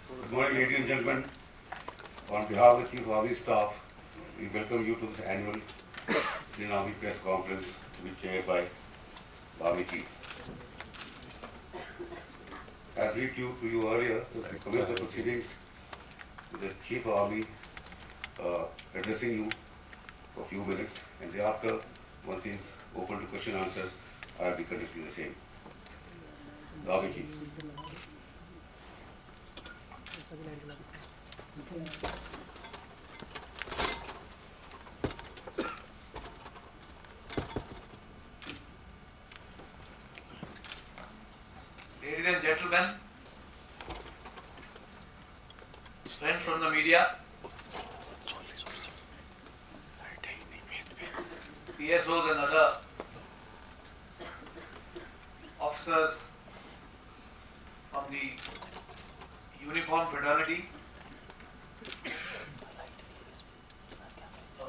Good morning, ladies and gentlemen. On behalf of the Chief Army Staff, we welcome you to this annual Indian Army press conference to be chaired by the Army Chief. As read to you earlier, we commence the proceedings with the Chief of Army addressing you for a few minutes, and thereafter, once he is open to question and answers, I will be conducting the same. The Army Chief. Ladies and gentlemen, friends from the media, PSOs and other officers from the uniform fraternity, a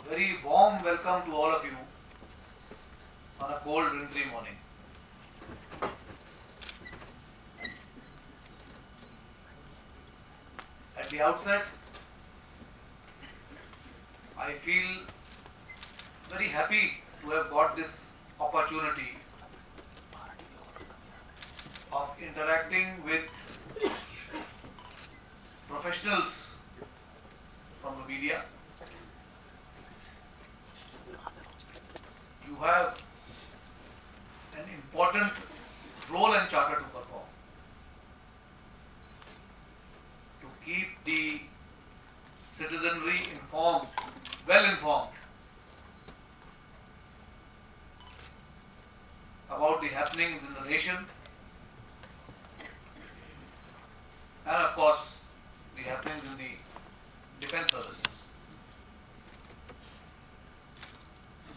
very warm welcome to all of you on a cold wintry morning. At the outset, I feel very happy to have got this opportunity of interacting with professionals from the media. You have an important role and charter to perform to keep the citizenry informed, well informed about the happenings in the nation and of course the happenings in the defense services.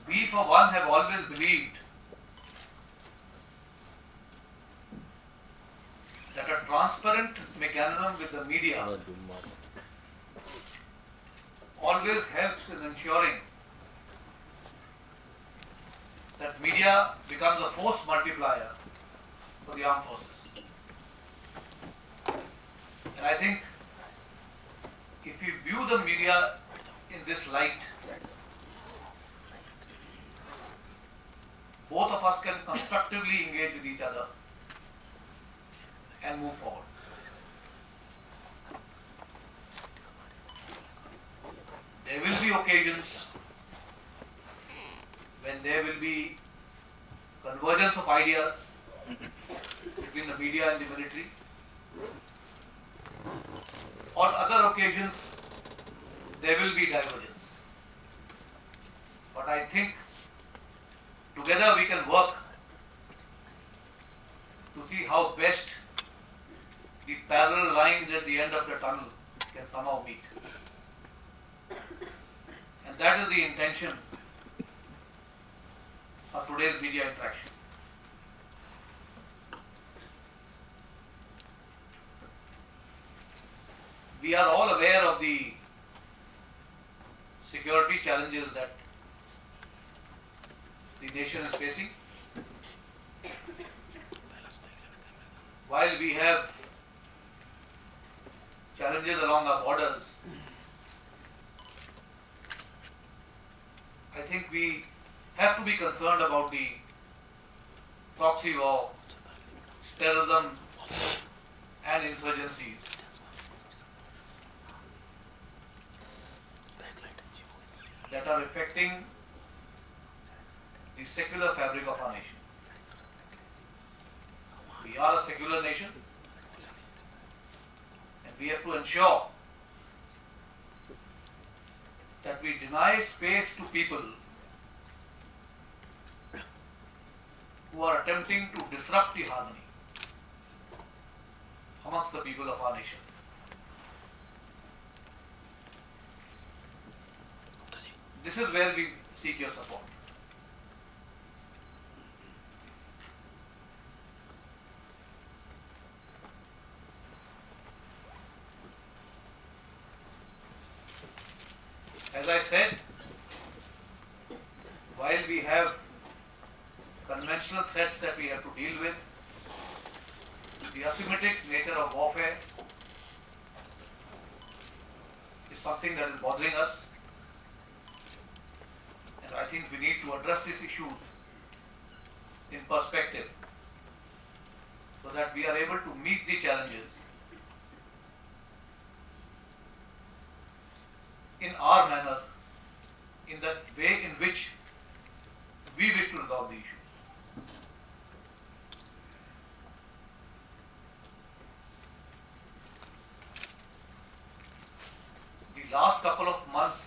We for one have always believed that a transparent mechanism with the media always helps in ensuring that media becomes a force multiplier for the armed forces. And I think if we view the media in this light, both of us can constructively engage with each other and move forward. There will be occasions when there will be convergence of ideas between the media and the military. On other occasions, there will be divergence. But I think together we can work to see how best the parallel lines at the end of the tunnel can somehow meet. And that is the intention of today's media interaction. We are all aware of the security challenges that the nation is facing. While we have challenges along our borders, I think we have to be concerned about the proxy war, terrorism and insurgencies that are affecting the secular fabric of our nation. We are a secular nation and we have to ensure that we deny space to people who are attempting to disrupt the harmony amongst the people of our nation. This is where we seek your support. As I said, while we have conventional threats that we have to deal with, the asymmetric nature of warfare something that is bothering us, and I think we need to address these issues in perspective so that we are able to meet the challenges in our manner, in the way in which we wish to resolve the issue. The last couple of months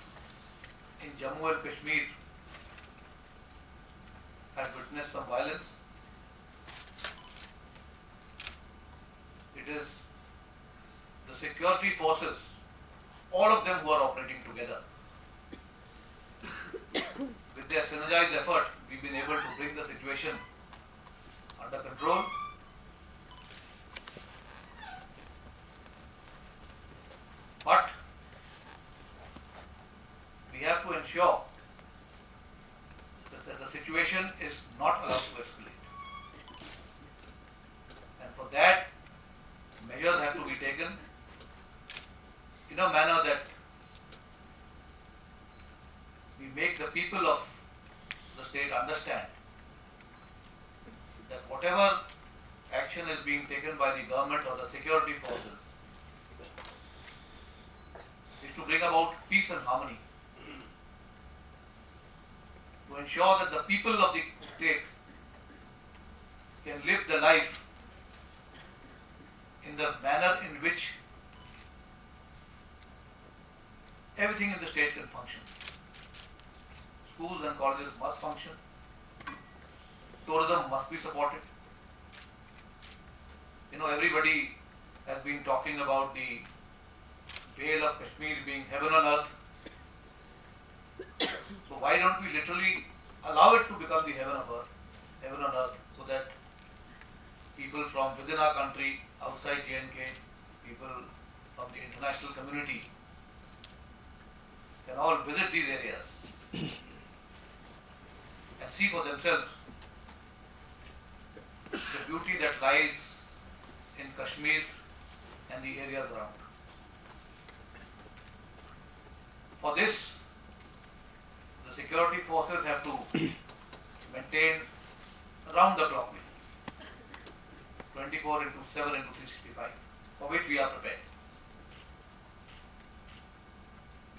in Jammu and Kashmir had witnessed some violence. It is the security forces, all of them who are operating together. With their synergized effort, we've been able to bring the situation under control. But we have to ensure that the situation is not allowed to escalate. And for that, measures have to be taken in a manner that we make the people of the state understand that whatever action is being taken by the government or the security forces is to bring about peace and harmony, to ensure that the people of the state can live the life in the manner in which everything in the state can function. Schools and colleges must function. Tourism must be supported. Everybody has been talking about the Vale of Kashmir being heaven on earth. So why don't we literally allow it to become the heaven on earth, so that people from within our country, outside J&K, people from the international community can all visit these areas and see for themselves the beauty that lies in Kashmir and the areas around. For this, the security forces have to maintain round the clock, 24 into 7 into 365, for which we are prepared.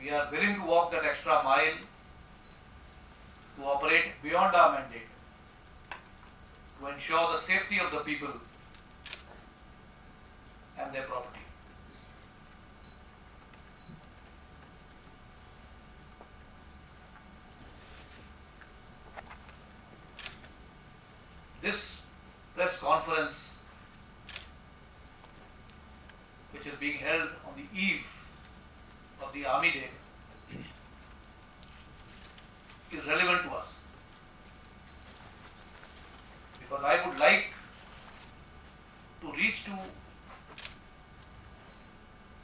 We are willing to walk that extra mile to operate beyond our mandate to ensure the safety of the people and their property. This press conference, which is being held on the eve of the Army Day, is relevant to us, because I would like to reach to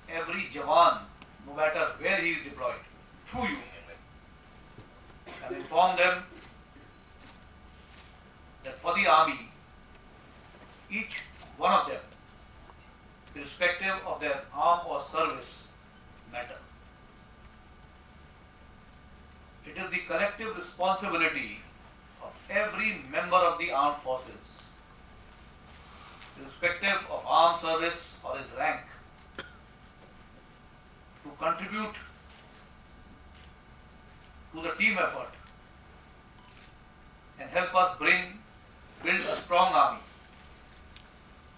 every Jawan, no matter where he is deployed, through you, and inform them that for the army, each one of them, irrespective of their arm or service, matter. It is the collective responsibility of every member of the armed forces, irrespective of armed service or his rank, to contribute to the team effort and help us build a strong army.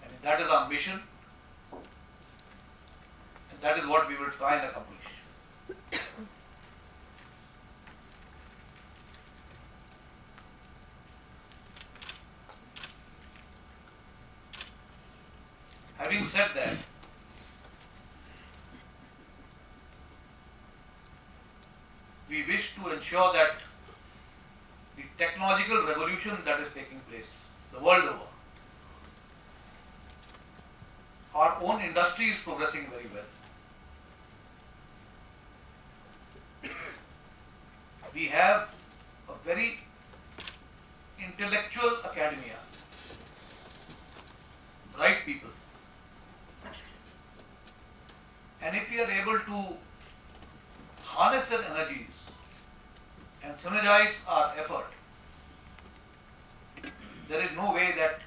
And that is our mission, and that is what we will try and accomplish. Having said that, we wish to ensure that the technological revolution that is taking place the world over, our own industry is progressing very well. We have a very intellectual academia, bright people. And if we are able to harness their energies and synergize our effort, there is no way that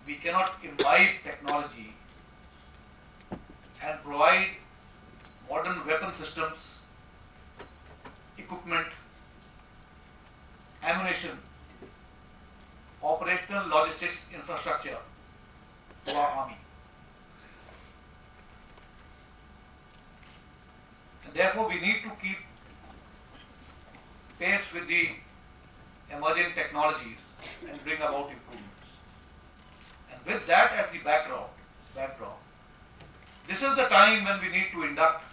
we cannot imbibe technology and provide modern weapon systems, equipment, ammunition, operational logistics infrastructure to our army. And therefore, we need to keep pace with the emerging technologies and bring about improvements. And with that as the backdrop, this is the time when we need to induct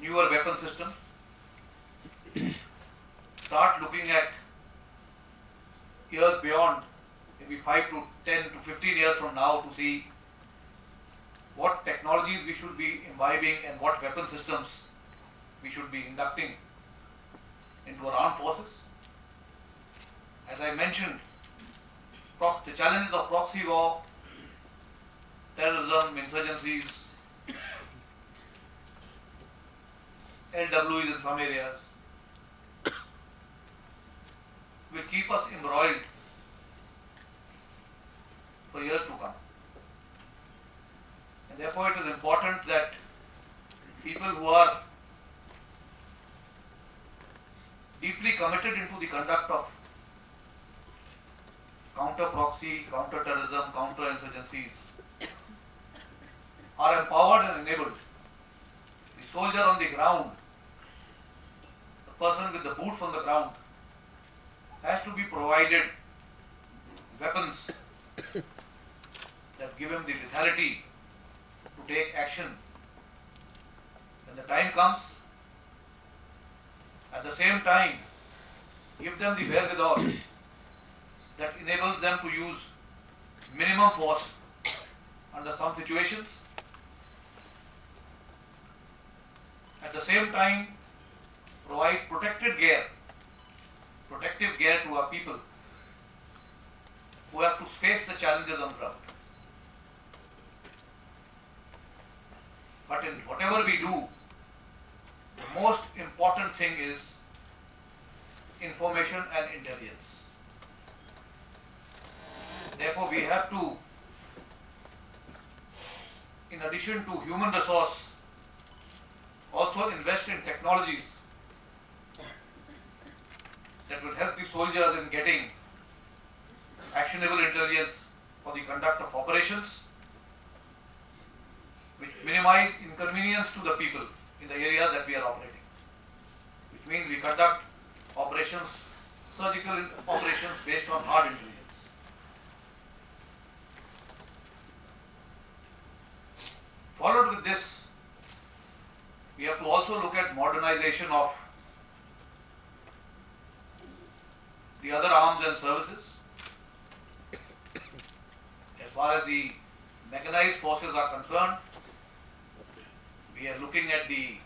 newer weapon systems, start looking at years beyond, maybe 5 to 10 to 15 years from now, to see what technologies we should be imbibing and what weapon systems we should be inducting into our armed forces. As I mentioned, the challenges of proxy war, terrorism, insurgencies, LWs in some areas, will keep us embroiled for years to come. And therefore it is important that people who are deeply committed into the conduct of counter proxy, counter terrorism, counter insurgencies are empowered and enabled. The soldier on the ground, the person with the boots on the ground, has to be provided weapons that give him the lethality to take action when the time comes. At the same time, give them the wherewithal that enables them to use minimum force under some situations. At the same time, provide protective gear to our people who have to face the challenges on ground. But in whatever we do, the most important thing is information and intelligence. Therefore, we have to, in addition to human resource, also invest in technologies that will help the soldiers in getting actionable intelligence for the conduct of operations, which minimize inconvenience to the people in the areas that we are operating. Which means we conduct operations, surgical operations based on hard intelligence. Followed with this, we have to also look at modernization of the other arms and services. As far as the mechanized forces are concerned, we are looking at the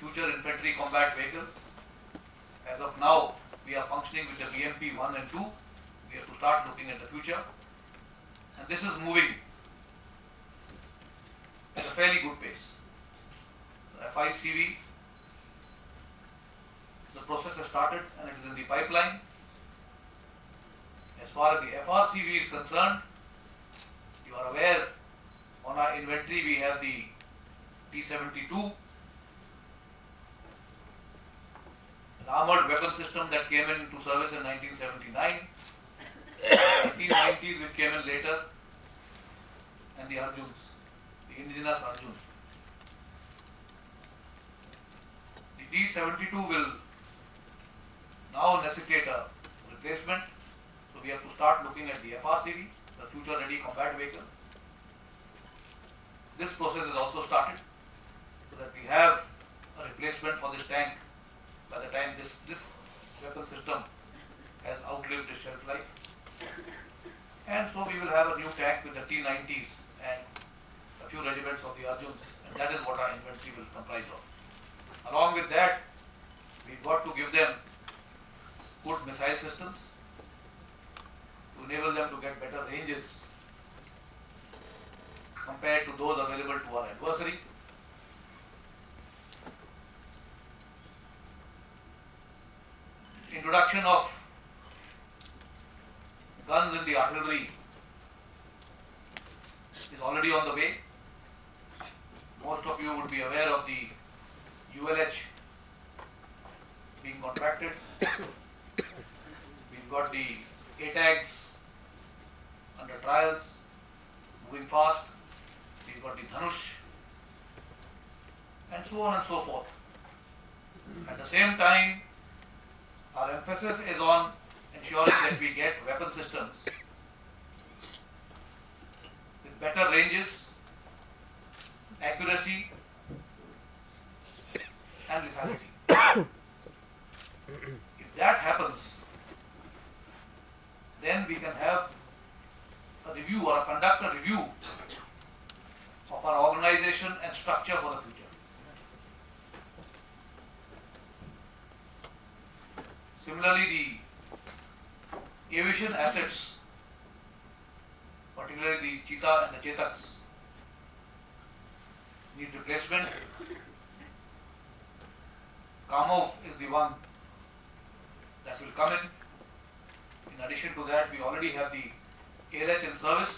future infantry combat vehicles. As of now, we are functioning with the BMP 1 and 2. We have to start looking at the future. And this is moving at a fairly good pace. The FICV, the process has started and it is in the pipeline. As far as the FRCV is concerned, you are aware, on our inventory we have the T-72, an armored weapon system that came into service in 1979, the T-90s which came in later, and the Arjuns, the indigenous Arjuns. The T-72 will now necessitate a replacement, so we have to start looking at the FRCV, the Future Ready Combat Vehicle. This process is also started, so that we have a replacement for this tank by the time this weapon system has outlived its shelf life. And so we will have a new tank with the T-90s and a few regiments of the Arjuns, and that is what our inventory will comprise of. Along with that, we've got to give them good missile systems to enable them to get better ranges compared to those available to our adversary. Introduction of guns in the artillery is already on the way. Most of you would be aware of the ULH being contracted. We've got the ATAGs under trials, moving fast. We've got the Dhanush, and so on and so forth. At the same time, our emphasis is on ensuring that we get weapon systems with better ranges, accuracy, and lethality. If that happens, then we can have a review or conduct a review of our organization and structure for the future. Similarly, the aviation assets, particularly the Cheetah and the Chetaks, need replacement. Kamov is the one that will come in. In addition to that, we already have the ALH in service,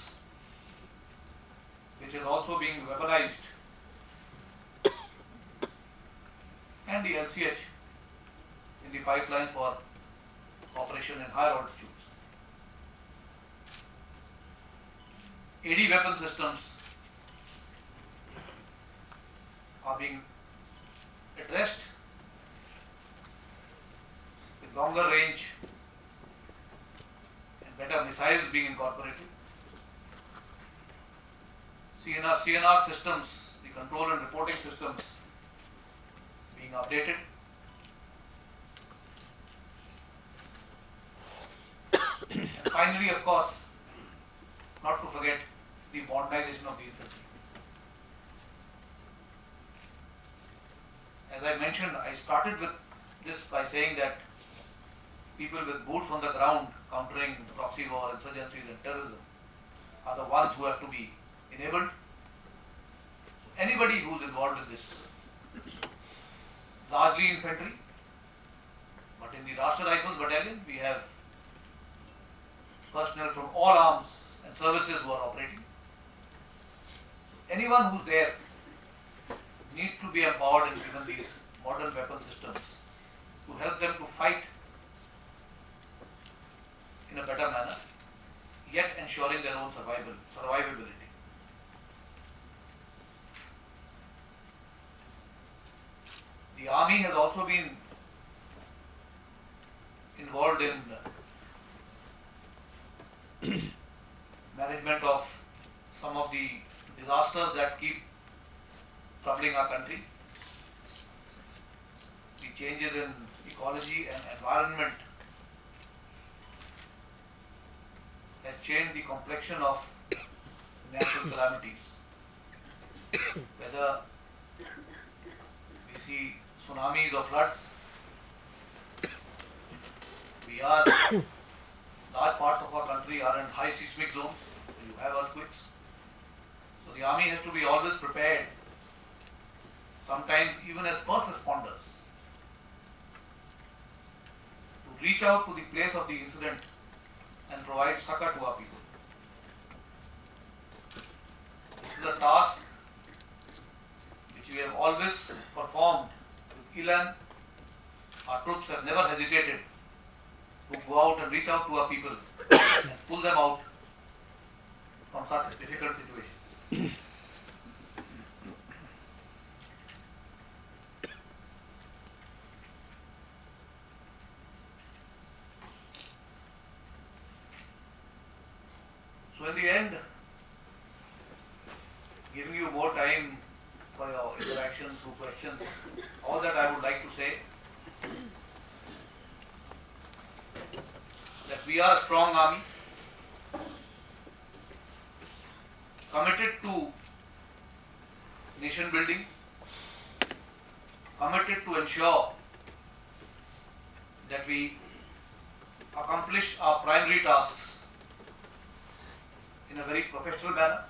which is also being weaponized, and the LCH in the pipeline for operation in higher altitudes. AD weapon systems are being addressed with longer range and better missiles being incorporated. CNR systems, the control and reporting systems being updated. And finally, of course, not to forget the modernization of the infantry. As I mentioned, I started with this by saying that people with boots on the ground countering proxy war, insurgencies and terrorism are the ones who have to be enabled. Anybody who is involved in this, largely infantry, but in the Rashtra Rifles Battalion we have personnel from all arms and services who are operating. Anyone who's there needs to be empowered and given these modern weapon systems to help them to fight in a better manner, yet ensuring their own survivability. The army has also been involved in management of some of the disasters that keep troubling our country. The changes in ecology and environment has changed the complexion of natural calamities. Whether we see tsunamis or floods, large parts of our country are in high seismic zones, so you have earthquakes. So the army has to be always prepared, sometimes even as first responders, to reach out to the place of the incident and provide succor to our people. This is a task which we have always performed with elan. Our troops have never hesitated to go out and reach out to our people and pull them out from such difficult situations. So in the end, giving you more time for your interactions through questions, all that I would like to say that we are a strong army, committed to nation building, committed to ensure that we accomplish our primary tasks in a very professional manner,